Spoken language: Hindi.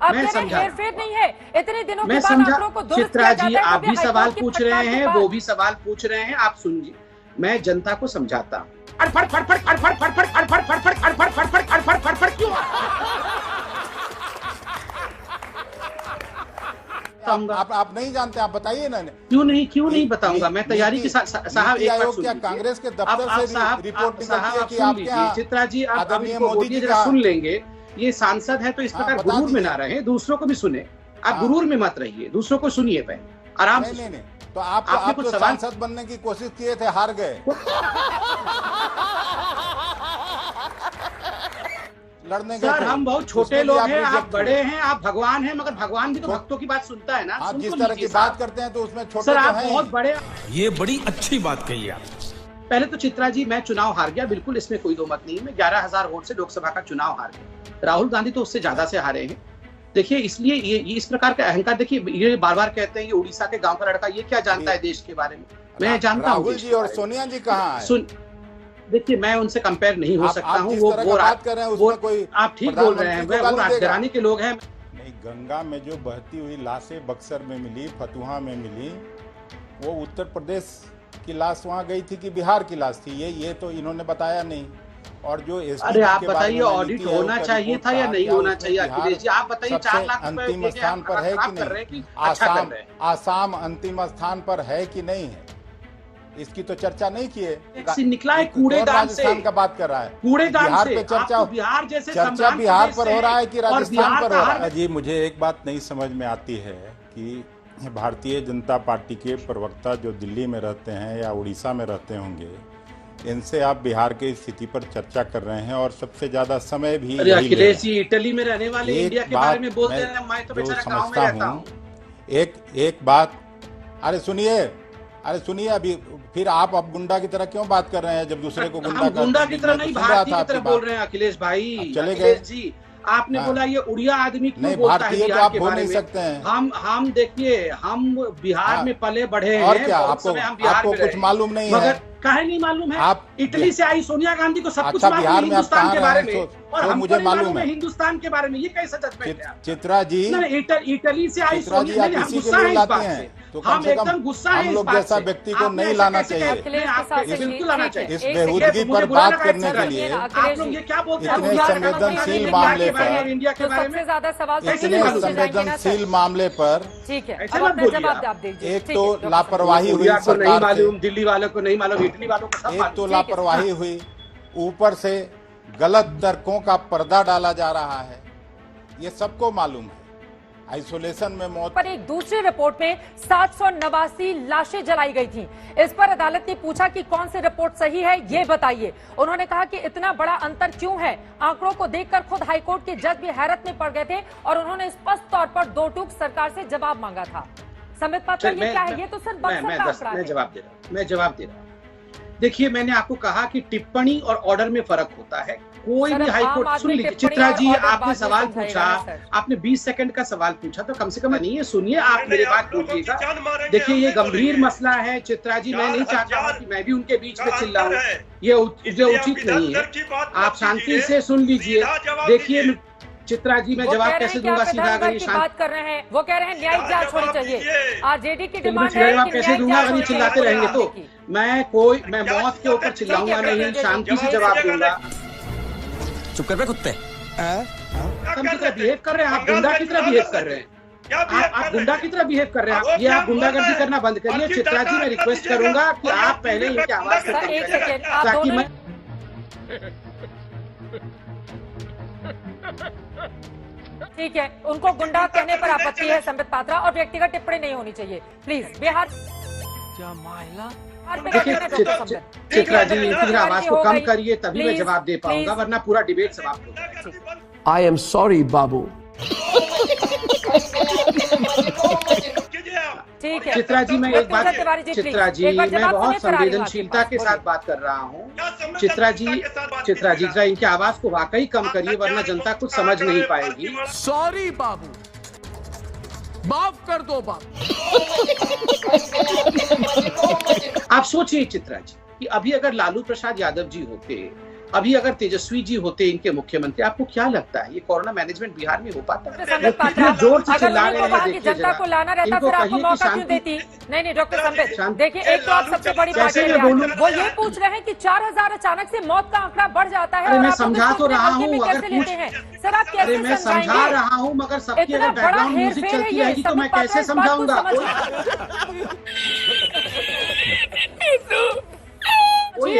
मैं समझा, हेरफेर नहीं है। इतने दिनों मैं के बाद समझा। आंकड़ों को दुरुस्त चित्रा किया जी जाता है, आप भी सवाल पूछ रहे हैं, वो भी सवाल पूछ रहे हैं, आप सुनिए, मैं जनता को समझाता हूँ। क्यों आप नहीं जानते, आप बताइए ना। क्यों नहीं बताऊंगा, मैं तैयारी के साथ। साहब एक बात सुन लीजिए, कांग्रेस के दफ्तर से रिपोर्ट निकलती है कि आपके यहाँ चित्रा जी आप आदरणीय इनको मोदी जी जरा सुन लेंगे। ये सांसद है तो इस प्रकार गुरूर में ना रहे, दूसरों को भी सुने। आप गुरूर में मत रहिए, दूसरों को सुनिए पहले, आराम से। नहीं, तो आप तो सांसद बनने की कोशिश किए थे, हार गए। लड़ने के सर हम बहुत छोटे लोग हैं, आप बड़े हैं, आप भगवान हैं, मगर भगवान भी तो भक्तों की बात सुनता है ना। आप जिस तरह की बात करते हैं तो उसमें छोटे सर आप बहुत बड़े। ये बड़ी अच्छी बात कही आप। पहले तो चित्रा जी मैं चुनाव हार गया, बिल्कुल इसमें कोई दो मत नहीं है। मैं 11,000 वोट से लोकसभा का चुनाव हार गया। राहुल गांधी तो उससे ज्यादा से हारे हैं। देखिए इसलिए ये इस प्रकार का अहंकार, देखिए ये बार बार कहते हैं ये उड़ीसा के गांव का लड़का, ये क्या जानता है देश के बारे में। मैं जानता हूँ। राहुल जी और सोनिया जी कहाँ है? सुन, देखिए मैं उनसे कंपेयर नहीं हो सकता हूँ। वो बात कर रहे हैं उसमें कोई आप ठीक बोल रहे हैं, वो राजघराने के लोग हैं। नहीं, गंगा में जो बहती हुई लाशें बक्सर में मिली, फतुहा में मिली, वो उत्तर प्रदेश की लाश वहाँ गई थी कि बिहार की लाश थी, ये तो इन्होंने बताया नहीं। और जो अरे आप बताइए, ऑडिट होना चाहिए था या नहीं होना चाहिए? अखिलेश जी आप बताइए, 4 लाख अंतिम स्थान पर है कि नहीं? आसाम अंतिम स्थान पर है कि नहीं है, इसकी तो चर्चा नहीं की है। निकला है कूड़ेदान से। राजस्थान का बात कर रहा है, कूड़ेदान बिहार से। पे चर्चा, बिहार जैसे चर्चा बिहार पर हो रहा है कि राजस्थान पर हो रहा है? जी मुझे एक बात नहीं समझ में आती है कि भारतीय जनता पार्टी के प्रवक्ता जो दिल्ली में रहते हैं या उड़ीसा में रहते होंगे, इनसे आप बिहार की स्थिति पर चर्चा कर रहे हैं और सबसे ज्यादा समय भी। अखिलेश जी इटली में रहने वाले इंडिया के बारे में बोलते हैं, मैं तो बेचारा गांव में रहता हूं। एक बात, अरे सुनिए अभी फिर आप अब गुंडा की तरह क्यों बात कर रहे हैं जब दूसरे को गुंडा की तरह नहीं, भारतीय की तरह बोल रहे हैं अखिलेश भाई। चले गए जी, आपने बोला ये उड़िया आदमी क्यों नहीं, बोलता है बिहार आप के बोल बारे नहीं में? सकते हैं। हम देखिए, हम बिहार में पले बढ़े हैं। और क्या आपको कुछ मालूम नहीं है? काहे नहीं मालूम है? आप इटली से आई सोनिया गांधी को सब कुछ अच्छा, मालूम बिहार है में हिंदुस्तान के बारे में, और हमको मुझे नहीं मालूम है हिंदुस्तान के बारे में। ये कैसा जजमेंट है? चित्रा जी इटली से आई सोनिया, आप इसी के लिए लाते हैं तो कम से कम हम लोग जैसा व्यक्ति को नहीं लाना चाहिए बिल्कुल आना चाहिए इस बेहूदगी पर बात करने के लिए। आप लोग ये क्या बोलते हैं इतने संवेदनशील मामले पर, इंडिया के बारे में ज्यादा सवाल इतने संवेदनशील मामले पर ठीक है, एक तो लापरवाही हुई सरकार से, दिल्ली वालों को नहीं मालूम, इटली वालों को सब एक तो लापरवाही हुई, ऊपर से गलत तर्कों का पर्दा डाला जा रहा है, ये सबको मालूम है। आइसोलेशन में मौत पर एक दूसरी रिपोर्ट में 789 लाशें जलाई गई थी। इस पर अदालत ने पूछा कि कौन सी रिपोर्ट सही है, ये बताइए। उन्होंने कहा कि इतना बड़ा अंतर क्यों है। आंकड़ों को देखकर खुद हाईकोर्ट के जज भी हैरत में पड़ गए थे और उन्होंने स्पष्ट तौर पर दो टूक सरकार से जवाब मांगा था। संबित पात्रा, ये क्या है? ये तो सिर्फ बक्सर का आंकड़ा है। मैं जवाब दे रहा हूँ। देखिए मैंने आपको कहा कि टिप्पणी और ऑर्डर में फर्क होता है। कोई भी हाईकोर्ट, सुन लीजिए चित्रा जी, आपने सवाल पूछा, आपने 20 सेकंड का सवाल पूछा, तो कम से कम नहीं है, सुनिए आप मेरे बात पूछिएगा। देखिए ये गंभीर मसला है चित्रा जी, मैं नहीं चाहता कि मैं भी उनके बीच में चिल्लाऊं, ये उचित नहीं है। आप शांति से सुन लीजिए। देखिए चित्रा जी, मैं जवाब कैसे दूंगा सीधा? अगर ये बात कर रहे हैं, वो कह रहे हैं न्यायिक जांच होनी चाहिए। आरजेडी की डिमांड है, जवाब कैसे दूंगा अगर ये चिल्लाते रहेंगे तो? मैं मौत के ऊपर चिल्लाऊंगा नहीं, शांति से जवाब दूंगा। चुप कर बे कुत्ते। हम की तरह बिहेव कर रहे हैं, आप गुंडा की तरह बिहेव कर रहे हैं। आप गुंडा की तरह बिहेव कर रहे हैं। ये आप गुंडागर्दी करना बंद करिए। चित्रा जी मैं रिक्वेस्ट करूंगा कि आप पहले इनकी आवाज ताकि मैं ठीक है, उनको गुंडा कहने पर आपत्ति है संबित पात्रा, और व्यक्तिगत टिप्पणी नहीं होनी चाहिए प्लीज। बिहार देखिए चित्रा जी, इनकी आवाज को कम करिए तभी मैं जवाब दे पाऊंगा, वरना पूरा डिबेट समाप्त हो जाएगा। आई एम सॉरी बाबू। ठीक है चित्रा जी, मैं एक बात, चित्रा जी मैं बहुत संवेदनशीलता के साथ बात कर रहा हूँ। चित्रा जी जरा इनकी आवाज को वाकई कम करिए, वरना जनता कुछ समझ नहीं पाएगी। सॉरी बाबू, माफ कर दो बाबू। आप सोचिए चित्रा जी कि अभी अगर लालू प्रसाद यादव जी होते अभी अगर तेजस्वी जी होते इनके मुख्यमंत्री, आपको क्या लगता है ये कोरोना मैनेजमेंट बिहार में हो पाता? संबित पात्रा, जोर से अगर चिल्ला उन्हीं रहे को हैं, वहाँ की देखिए जनता को लाना रहता इनको फिर आपको कहिए कि मौका क्यों शांति। देती? नहीं डॉक्टर संबित, शांति। देखिए एक तो आप सबसे बड़ी बात कैसे कह मैं रहे बोलूं? हैं, वो ये पूछ रहे हैं कि 4000 अचानक से मौत का आंकड़ा बढ़ जाता है अरे और मैं आप लोग समझा इसको तो इतने रहा हल्के में हूं, कैसे अगर लेते हैं? सर आप अरे कैसे मैं समझा समझाएंगे? रहा हूँ, मगर सबकी इतना अगर बड़ा बैकग्राउंड म्यूजिक हेरफेर है चलती ये, रहेगी तो मैं संबित पात्रा कैसे इस बात को समझाऊंगा? समझिए। कोई